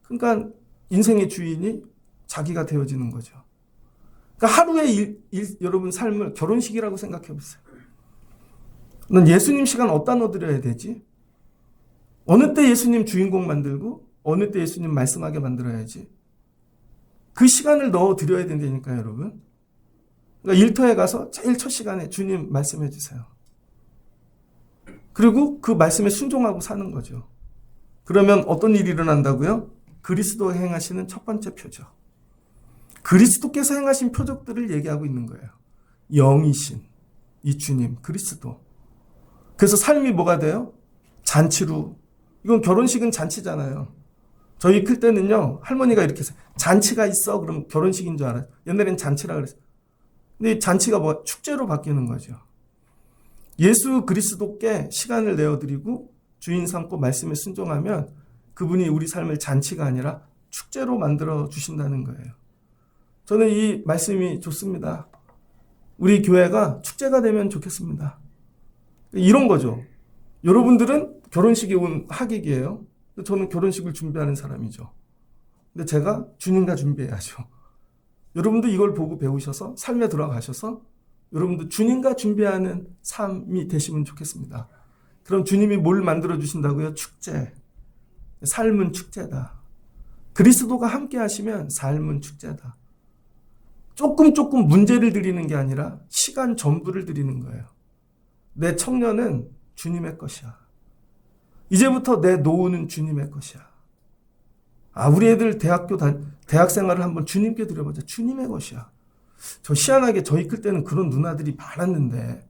Speaker 1: 그러니까 인생의 주인이 자기가 되어지는 거죠. 그러니까 하루의 여러분 삶을 결혼식이라고 생각해 보세요. 넌 예수님 시간 어디다 넣어드려야 되지? 어느 때 예수님 주인공 만들고 어느 때 예수님 말씀하게 만들어야지. 그 시간을 넣어드려야 된다니까요, 여러분. 그러니까 일터에 가서 제일 첫 시간에 주님 말씀해 주세요. 그리고 그 말씀에 순종하고 사는 거죠. 그러면 어떤 일이 일어난다고요? 그리스도가 행하시는 첫 번째 표적. 그리스도께서 행하신 표적들을 얘기하고 있는 거예요. 영이신 이 주님 그리스도. 그래서 삶이 뭐가 돼요? 잔치로. 이건 결혼식은 잔치잖아요. 저희 클 때는요, 할머니가 이렇게 해서 잔치가 있어. 그럼 결혼식인 줄 알아요. 옛날엔 잔치라 그랬어요. 근데 이 잔치가 뭐 축제로 바뀌는 거죠. 예수 그리스도께 시간을 내어드리고 주인 삼고 말씀에 순종하면 그분이 우리 삶을 잔치가 아니라 축제로 만들어 주신다는 거예요. 저는 이 말씀이 좋습니다. 우리 교회가 축제가 되면 좋겠습니다. 이런 거죠. 여러분들은 결혼식에 온 하객이에요. 저는 결혼식을 준비하는 사람이죠. 근데 제가 주님과 준비해야죠. 여러분도 이걸 보고 배우셔서 삶에 들어가셔서 여러분도 주님과 준비하는 삶이 되시면 좋겠습니다. 그럼 주님이 뭘 만들어 주신다고요? 축제. 삶은 축제다. 그리스도가 함께 하시면 삶은 축제다. 조금 문제를 드리는 게 아니라 시간 전부를 드리는 거예요. 내 청년은 주님의 것이야. 이제부터 내 노후는 주님의 것이야. 우리 애들 대학 생활을 한번 주님께 드려보자. 주님의 것이야. 저 희한하게 저희 클 때는 그런 누나들이 많았는데,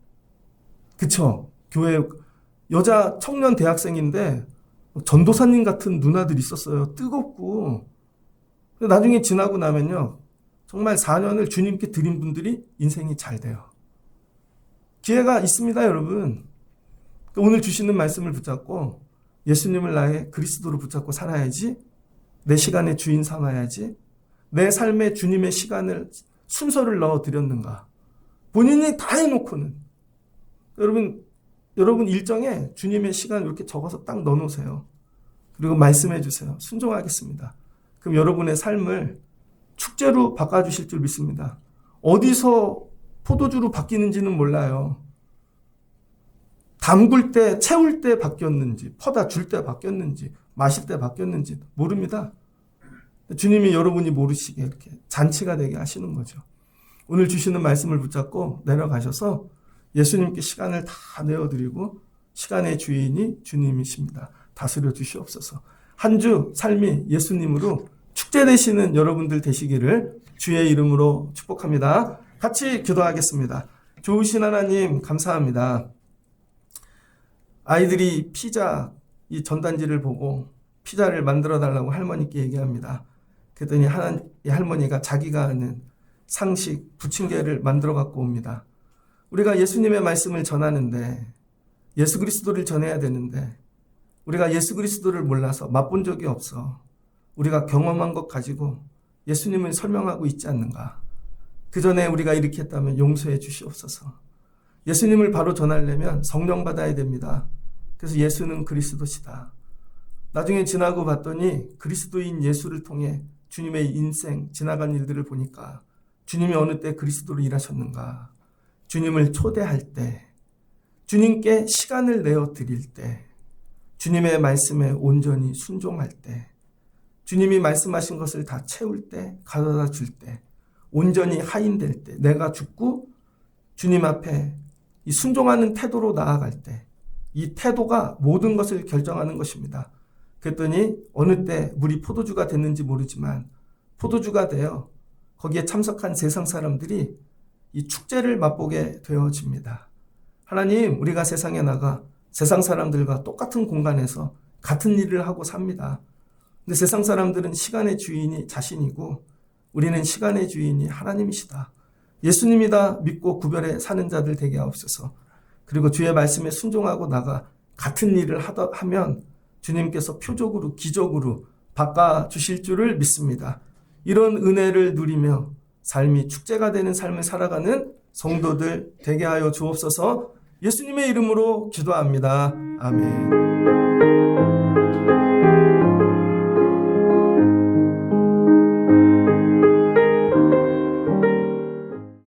Speaker 1: 그쵸? 교회 여자 청년 대학생인데 전도사님 같은 누나들이 있었어요. 뜨겁고. 나중에 지나고 나면요, 정말 4년을 주님께 드린 분들이 인생이 잘 돼요. 기회가 있습니다, 여러분. 오늘 주시는 말씀을 붙잡고 예수님을 나의 그리스도로 붙잡고 살아야지. 내 시간의 주인 삼아야지. 내 삶에 주님의 시간을 순서를 넣어드렸는가. 본인이 다 해놓고는. 여러분 일정에 주님의 시간 이렇게 적어서 딱 넣어놓으세요. 그리고 말씀해 주세요. 순종하겠습니다. 그럼 여러분의 삶을 축제로 바꿔주실 줄 믿습니다. 어디서 포도주로 바뀌는지는 몰라요. 담글 때, 채울 때 바뀌었는지, 퍼다 줄 때 바뀌었는지, 마실 때 바뀌었는지 모릅니다. 주님이 여러분이 모르시게 이렇게 잔치가 되게 하시는 거죠. 오늘 주시는 말씀을 붙잡고 내려가셔서 예수님께 시간을 다 내어드리고 시간의 주인이 주님이십니다. 다스려 주시옵소서. 한 주 삶이 예수님으로 축제되시는 여러분들 되시기를 주의 이름으로 축복합니다. 같이 기도하겠습니다. 좋으신 하나님 감사합니다. 아이들이 피자 이 전단지를 보고 피자를 만들어 달라고 할머니께 얘기합니다. 그랬더니 이 할머니가 자기가 아는 상식 부침개를 만들어 갖고 옵니다. 우리가 예수님의 말씀을 전하는데 예수 그리스도를 전해야 되는데 우리가 예수 그리스도를 몰라서 맛본 적이 없어. 우리가 경험한 것 가지고 예수님을 설명하고 있지 않는가. 그 전에 우리가 이렇게 했다면 용서해 주시옵소서. 예수님을 바로 전하려면 성령 받아야 됩니다. 그래서 예수는 그리스도시다. 나중에 지나고 봤더니 그리스도인 예수를 통해 주님의 인생 지나간 일들을 보니까 주님이 어느 때 그리스도로 일하셨는가. 주님을 초대할 때, 주님께 시간을 내어 드릴 때, 주님의 말씀에 온전히 순종할 때, 주님이 말씀하신 것을 다 채울 때, 가져다 줄 때, 온전히 하인될 때, 내가 죽고 주님 앞에 이 순종하는 태도로 나아갈 때, 이 태도가 모든 것을 결정하는 것입니다. 그랬더니 어느 때 물이 포도주가 됐는지 모르지만 포도주가 되어 거기에 참석한 세상 사람들이 이 축제를 맛보게 되어집니다. 하나님, 우리가 세상에 나가 세상 사람들과 똑같은 공간에서 같은 일을 하고 삽니다. 근데 세상 사람들은 시간의 주인이 자신이고 우리는 시간의 주인이 하나님이시다. 예수님이다 믿고 구별해 사는 자들 되게 하옵소서. 그리고 주의 말씀에 순종하고 나가 같은 일을 하면 주님께서 표적으로 기적으로 바꿔주실 줄을 믿습니다. 이런 은혜를 누리며 삶이 축제가 되는 삶을 살아가는 성도들 되게 하여 주옵소서. 예수님의 이름으로 기도합니다. 아멘.